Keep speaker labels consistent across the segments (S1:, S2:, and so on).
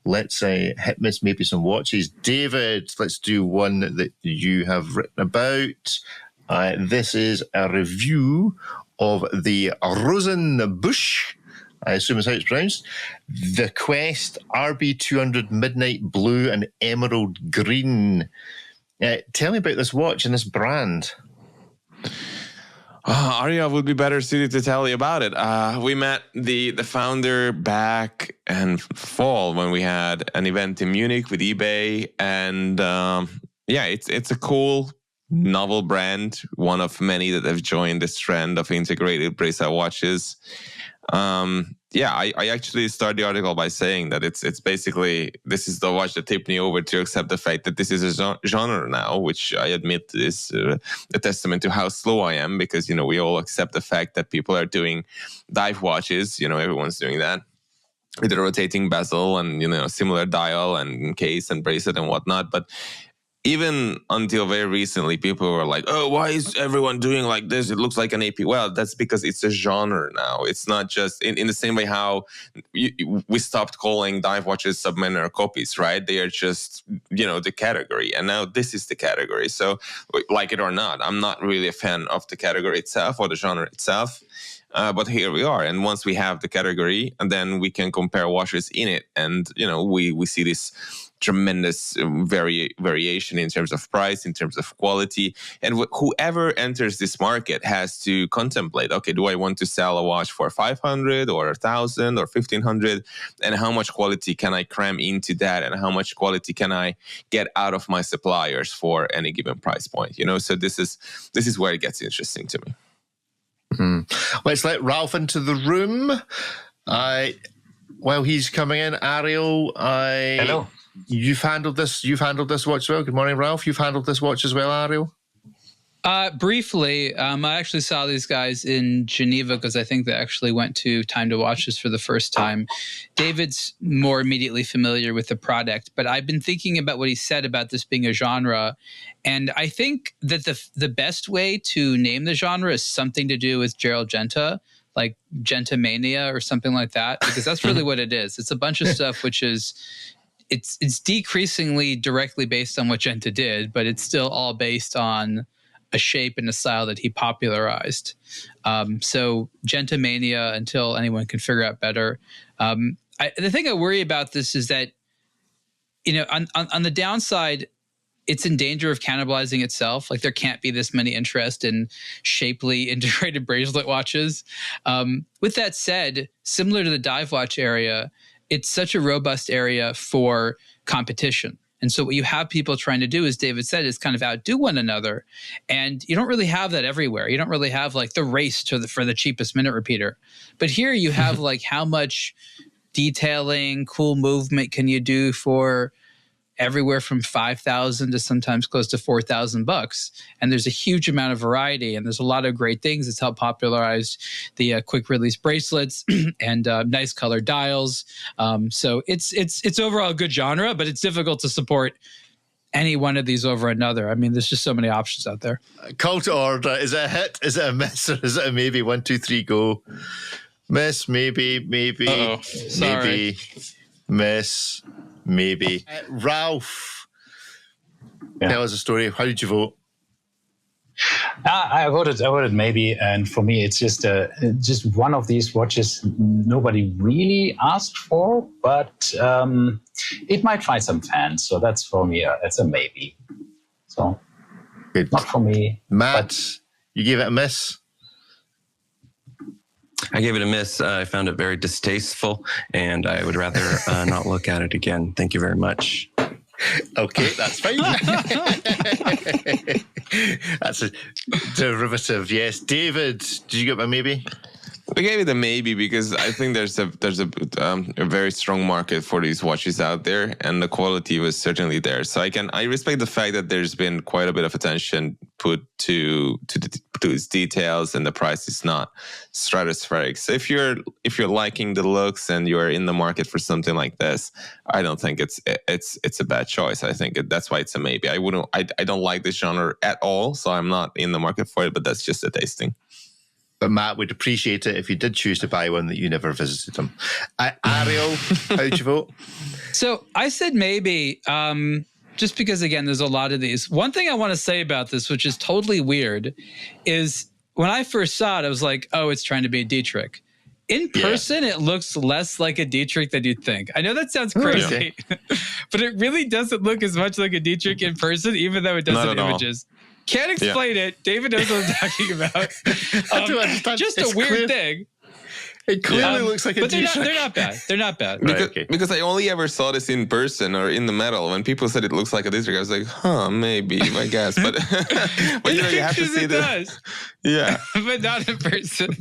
S1: let's hit miss maybe some watches. David, let's do one that you have written about. This is a review of the Rosenbusch, I assume is how it's pronounced, the Quest RB200 Midnight Blue and Emerald Green. Tell me about this watch and this brand.
S2: Ariel would be better suited to tell you about it. We met the founder back in fall when we had an event in Munich with eBay, and it's a cool, novel brand, one of many that have joined this trend of integrated bracelet watches. I actually start the article by saying that it's basically, this is the watch that tipped me over to accept the fact that this is a genre now, which I admit is a testament to how slow I am, because, we all accept the fact that people are doing dive watches. Everyone's doing that with a rotating bezel and, similar dial and case and bracelet and whatnot. But even until very recently, people were like, oh, why is everyone doing like this? It looks like an AP. Well, that's because it's a genre now. It's not just in the same way how we stopped calling dive watches Submariner copies, right? They are just, the category. And now this is the category. So like it or not, I'm not really a fan of the category itself or the genre itself. But here we are. And once we have the category, and then we can compare watches in it. And, we see this tremendous variation in terms of price, in terms of quality. And whoever enters this market has to contemplate, okay, do I want to sell a watch for 500 or 1,000 or 1,500? And how much quality can I cram into that? And how much quality can I get out of my suppliers for any given price point? So this is where it gets interesting to me.
S1: Let's let Ralph into the room. While he's coming in, Ariel,
S3: hello.
S1: You've handled this watch as well. Good morning, Ralph. You've handled this watch as well, Ariel?
S4: Briefly, I actually saw these guys in Geneva because I think they actually went to Time to Watch this for the first time. David's more immediately familiar with the product, but I've been thinking about what he said about this being a genre, and I think that the best way to name the genre is something to do with Gerald Genta, like Gentomania or something like that, because that's really what it is. It's a bunch of stuff which is... It's decreasingly directly based on what Genta did, but it's still all based on a shape and a style that he popularized. So Gentomania, until anyone can figure out better. The thing I worry about this is that, on the downside, it's in danger of cannibalizing itself. Like there can't be this many interest in shapely integrated bracelet watches. With that said, similar to the dive watch area, it's such a robust area for competition. And so what you have people trying to do, as David said, is kind of outdo one another. And you don't really have that everywhere. You don't really have like the race for the cheapest minute repeater. But here you have like how much detailing, cool movement can you do for everywhere from $5,000 to sometimes close to $4,000. And there's a huge amount of variety, and there's a lot of great things. It's helped popularize the quick release bracelets and nice color dials. So it's overall a good genre, but it's difficult to support any one of these over another. I mean, there's just so many options out there.
S1: Call to order. Is it a hit? Is it a miss? Or is it a maybe? 1, 2, 3, go. Miss, maybe, maybe, miss, maybe. Ralph, tell us a story. How did you vote?
S3: I voted maybe, and for me, it's just one of these watches nobody really asked for, but it might find some fans. So that's for me. It's a maybe. So good. Not for me.
S1: Matt, you gave it a miss.
S5: I gave it a miss. I found it very distasteful, and I would rather not look at it again. Thank you very much.
S1: Okay, that's fine. That's a derivative, yes. David, did you get my maybe?
S2: We gave it a maybe because I think there's a very strong market for these watches out there, and the quality was certainly there. So I respect the fact that there's been quite a bit of attention put to its details, and the price is not stratospheric. So if you're liking the looks and you're in the market for something like this, I don't think it's a bad choice. I think that's why it's a maybe. I don't like this genre at all, so I'm not in the market for it. But that's just a tasting.
S1: But Matt would appreciate it if you did choose to buy one that you never visited him. Ariel, how did you vote?
S4: So I said maybe, just because, again, there's a lot of these. One thing I want to say about this, which is totally weird, is when I first saw it, I was like, oh, it's trying to be a Dietrich. In person, it looks less like a Dietrich than you'd think. I know that sounds crazy, but it really doesn't look as much like a Dietrich in person, even though it does in images. Can't explain it. David knows what I'm talking about.
S1: I do understand.
S4: Just
S1: It's
S4: a weird
S1: clear.
S4: thing.
S1: It clearly looks like a
S4: But they're
S1: Dietrich.
S4: not bad. They're not bad.
S2: Because I only ever saw this in person or in the metal. When people said it looks like a Dietrich, I was like, maybe, I guess. But, but you have to see
S4: does.
S2: Yeah.
S4: But not in person.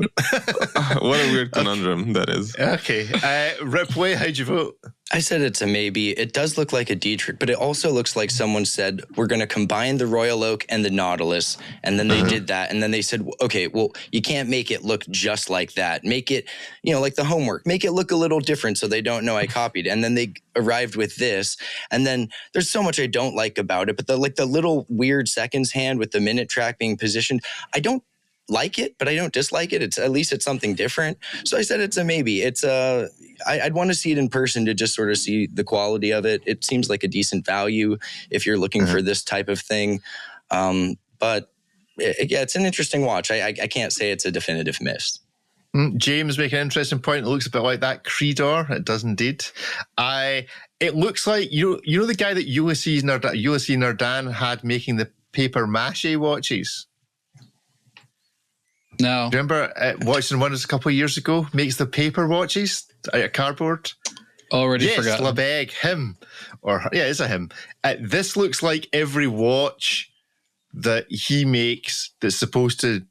S2: What a weird conundrum that is.
S1: Okay. Ripley, how'd you vote?
S6: I said it's a maybe. It does look like a Dietrich, but it also looks like someone said, we're going to combine the Royal Oak and the Nautilus. And then they did that. And then they said, okay, well, you can't make it look just like that. Make it, like the homework. Make it look a little different so they don't know I copied. And then they arrived with this. And then there's so much I don't like about it. But the little weird seconds hand with the minute track being positioned, I don't like it, but I don't dislike it. At least it's something different. So I said it's a maybe. It's I'd want to see it in person to just sort of see the quality of it. It seems like a decent value if you're looking for this type of thing. But it's an interesting watch. I can't say it's a definitive miss.
S1: James making an interesting point. It looks a bit like that Creedor. It does indeed. It looks like you know the guy that Ulysses Nardin had making the paper mache watches.
S4: No.
S1: Remember watching one a couple of years ago? Makes the paper watches out of cardboard.
S4: Already forgot.
S1: Yes, LeBeg, him. It's a him. This looks like every watch that he makes that's supposed to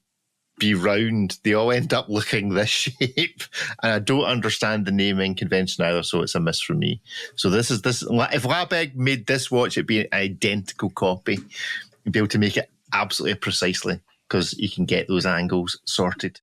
S1: be round. They all end up looking this shape. And I don't understand the naming convention either, so it's a miss for me. So this. If LeBeg made this watch, it'd be an identical copy. You'd be able to make it absolutely precisely, because you can get those angles sorted.